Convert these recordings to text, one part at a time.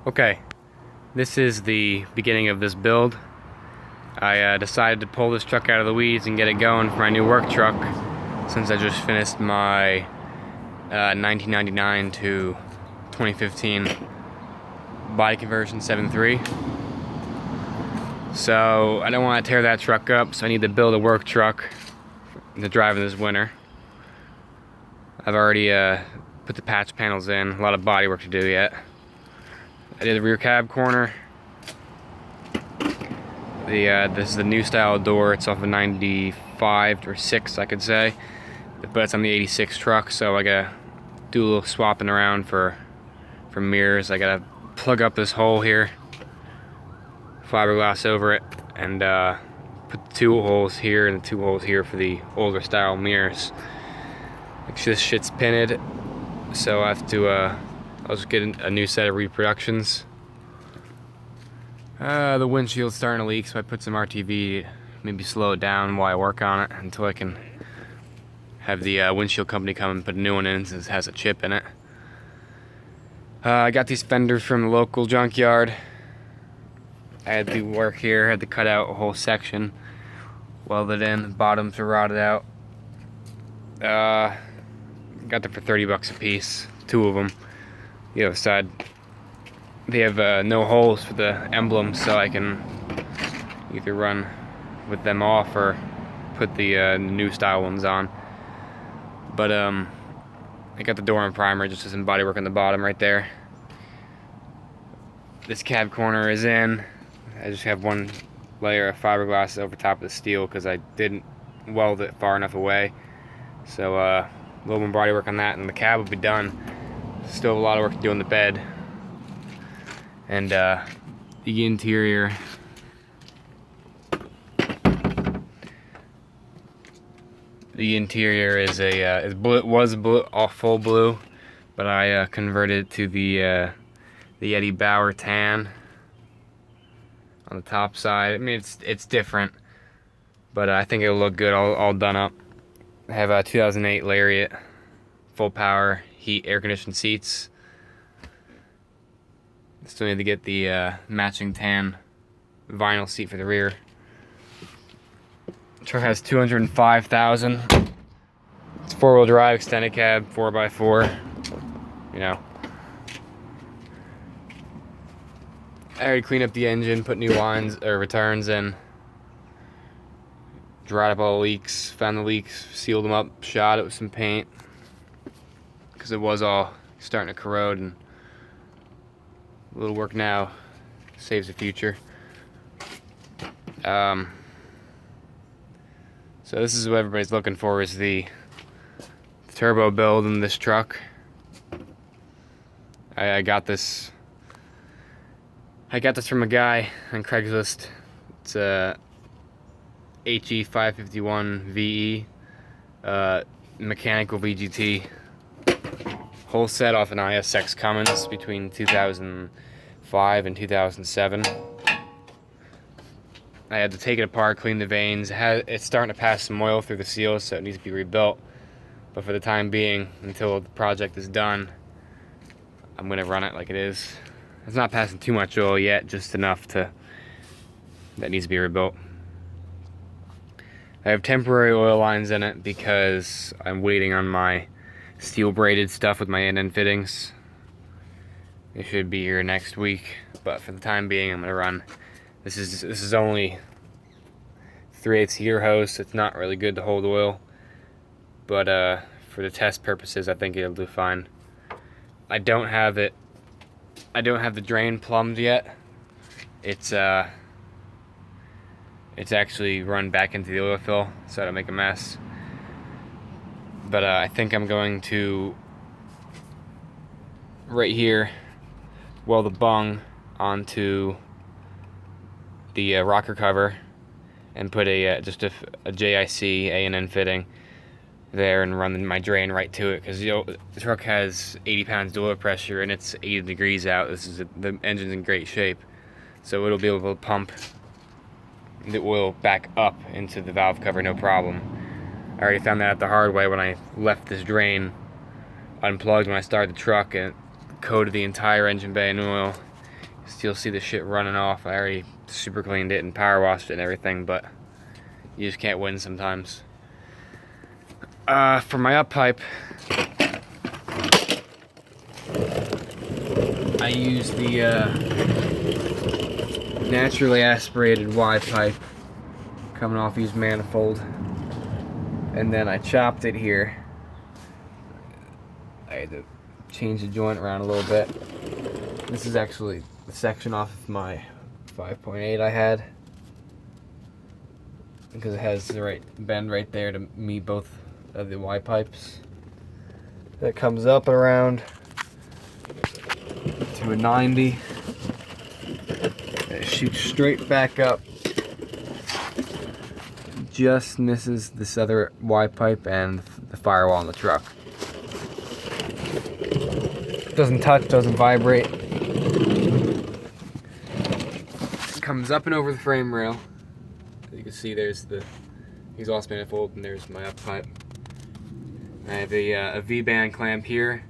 Okay, this is the beginning of this build. I decided to pull this truck out of the weeds and get it going for my new work truck since I just finished my 1999 to 2015 body conversion 7.3. So I don't want to tear that truck up, so I need to build a work truck to drive in this winter. I've already put the patch panels in, a lot of body work to do yet. I did the rear cab corner. This is the new style door. It's off a 95 or 6, I could say, but it's on the 86 truck, so I gotta do a little swapping around for mirrors. I gotta plug up this hole here, fiberglass over it, and put the 2 holes here and the 2 holes here for the older style mirrors. Make sure this shit's painted, so I have to I'll just get a new set of reproductions. The windshield's starting to leak, so I put some RTV, maybe slow it down while I work on it until I can have the windshield company come and put a new one in since it has a chip in it. I got these fenders from the local junkyard. I had to work here, had to cut out a whole section, weld it in, the bottoms are rotted out. Got them for 30 bucks a piece, 2 of them. The other side, they have no holes for the emblem, so I can either run with them off or put the new style ones on. But I got the door and primer, just some body work on the bottom right there. This cab corner is in. I just have 1 layer of fiberglass over top of the steel because I didn't weld it far enough away. So a little more body work on that, and the cab will be done. Still a lot of work to do on the bed. And the interior. The interior is was all full blue, but I converted it to the Eddie Bauer tan on the top side. I mean, it's different, but I think it'll look good all done up. I have a 2008 Lariat, full power, heat, air conditioned seats. Still need to get the matching tan vinyl seat for the rear. The truck has 205,000. It's 4-wheel drive, extended cab, 4x4. You know. I already cleaned up the engine, put new lines or returns in. Dried up all the leaks, found the leaks, sealed them up, shot it with some paint because it was all starting to corrode, and a little work now saves the future. So this is what everybody's looking for, is the turbo build in this truck. I got this from a guy on Craigslist. It's a HE551 VE mechanical VGT, whole set off an ISX Cummins between 2005 and 2007. I had to take it apart, clean the vanes. It's starting to pass some oil through the seals, so it needs to be rebuilt. But for the time being, until the project is done, I'm gonna run it like it is. It's not passing too much oil yet, just enough that needs to be rebuilt. I have temporary oil lines in it because I'm waiting on my steel braided stuff with my end fittings. It should be here next week, but for the time being, I'm gonna run. This is only 3/8 heater hose, so it's not really good to hold oil, but for the test purposes, I think it'll do fine. I don't have the drain plumbed yet. It's actually run back into the oil fill, so I don't make a mess. But I think I'm going to, right here, weld the bung onto the rocker cover and put just a JIC A&N fitting there and run my drain right to it, because the truck has 80 pounds door pressure and it's 80 degrees out. The engine's in great shape, so it'll be able to pump the oil back up into the valve cover, no problem. I already found that out the hard way when I left this drain unplugged when I started the truck, and it coated the entire engine bay in oil. Still see the shit running off. I already super cleaned it and power washed it and everything, but you just can't win sometimes. For my up pipe, I use the naturally aspirated Y pipe coming off each manifold, and then I chopped it here. I had to change the joint around a little bit. This is actually the section off of my 5.8 I had, because it has the right bend right there to meet both of the Y pipes. That comes up and around to a 90. It shoots straight back up. Just misses this other Y pipe and the firewall on the truck. Doesn't touch, doesn't vibrate. Comes up and over the frame rail. As you can see, there's the exhaust manifold, and there's my up pipe. I have a V-band clamp here,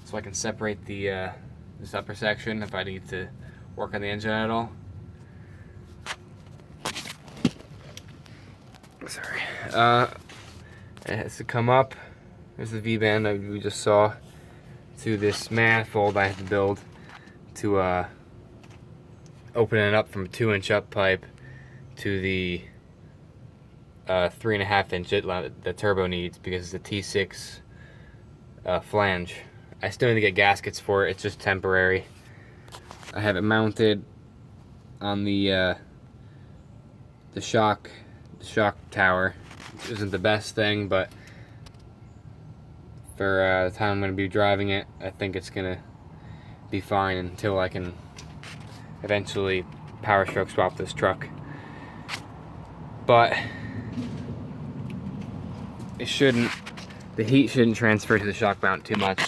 so I can separate the this upper section if I need to work on the engine at all. Sorry. It has to come up. There's the V-band that we just saw. To this manifold I have to build to open it up from a 2-inch up pipe to the 3.5 inch that the turbo needs, because it's a T6 flange. I still need to get gaskets for it. It's just temporary. I have it mounted on the shock tower, which isn't the best thing, but for the time I'm going to be driving it, I think it's going to be fine until I can eventually power stroke swap this truck. But it shouldn't, the heat shouldn't transfer to the shock mount too much.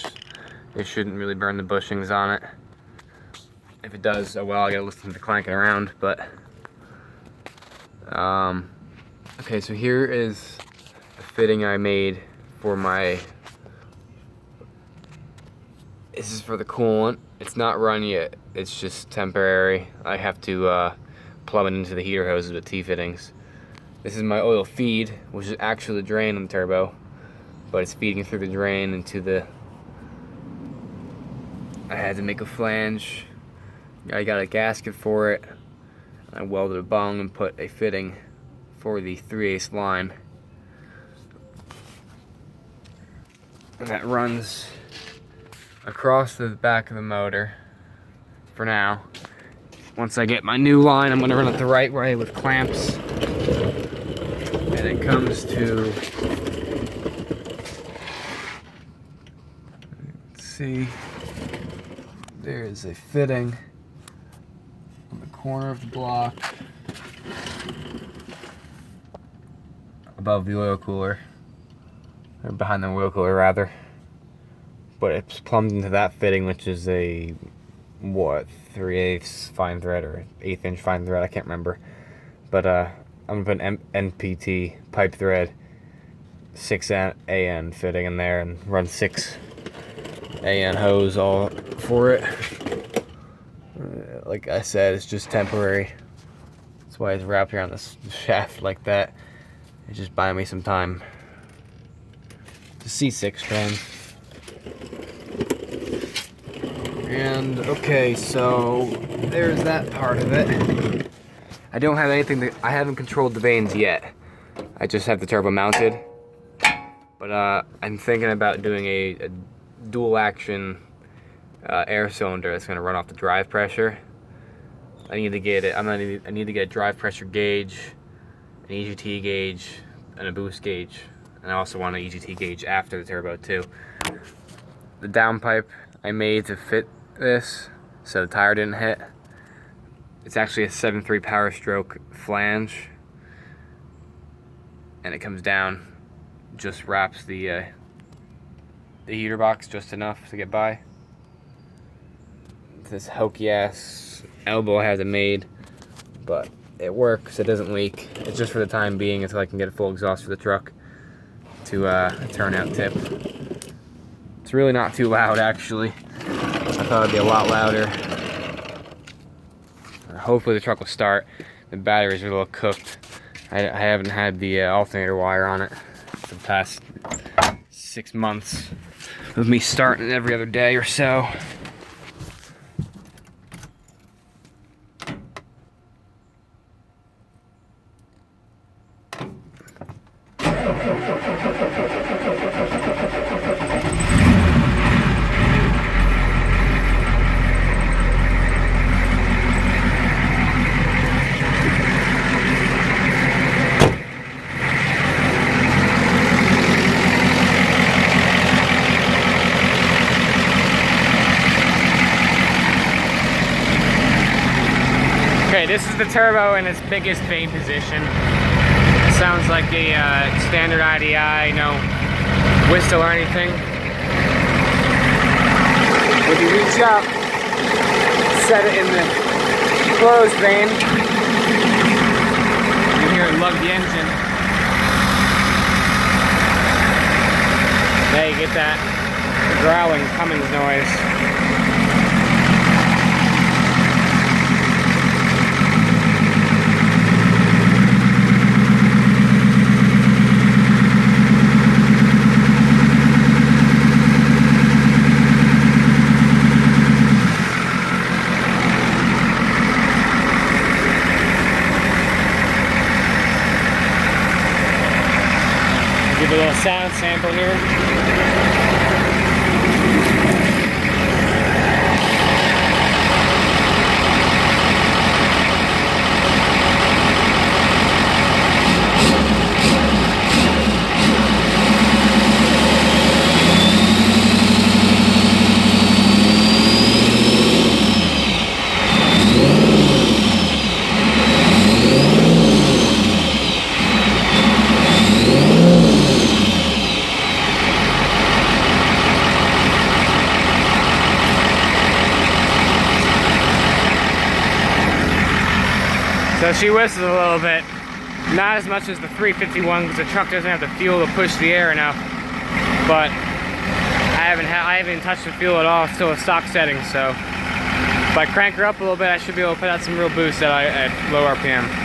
It shouldn't really burn the bushings on it. If it does, oh well, I gotta listen to the clanking around, but okay, so here is a fitting I made for my, this is for the coolant. It's not run yet, it's just temporary. I have to plumb it into the heater hoses with T-fittings. This is my oil feed, which is actually the drain on the turbo, but it's feeding through the drain into the, I had to make a flange. I got a gasket for it. I welded a bung and put a fitting for the 3/8 line. And that runs across the back of the motor for now. Once I get my new line, I'm gonna run it the right way with clamps. And it comes to, let's see, there's a fitting on the corner of the block above the oil cooler, or behind the oil cooler rather. But it's plumbed into that fitting, which is a, what, 3/8 fine thread or 1/8 inch fine thread, I can't remember. But I'm gonna put an NPT pipe thread 6 AN fitting in there and run 6 AN hose all for it. Like I said, it's just temporary. That's why it's wrapped around this shaft like that. It's just buying me some time. The C6 trans. And okay, so there's that part of it. I don't have anything that, I haven't controlled the vanes yet. I just have the turbo mounted. But I'm thinking about doing a dual action air cylinder that's going to run off the drive pressure. I need to get it. I need to get a drive pressure gauge, an EGT gauge, and a boost gauge. And I also want an EGT gauge after the turbo too. The downpipe I made to fit this, so the tire didn't hit. It's actually a 7.3 power stroke flange, and it comes down, just wraps the heater box just enough to get by. This hokey ass elbow I have it made, but it works, it doesn't leak. It's just for the time being until I can get a full exhaust for the truck to a turnout tip. It's really not too loud actually. I thought it'd be a lot louder. hopefully the truck will start. The batteries are a little cooked. I haven't had the alternator wire on it for the past 6 months of me starting every other day or so. Okay, this is the turbo in its biggest vane position. It sounds like a standard IDI, no whistle or anything. If you reach up, set it in the closed vane, you hear it lug the engine. There you get that growling Cummins noise. Give a little sound sample here. So she whistles a little bit, not as much as the 351 because the truck doesn't have the fuel to push the air enough. But I haven't touched the fuel at all. It's still a stock setting. So if I crank her up a little bit, I should be able to put out some real boost at low RPM.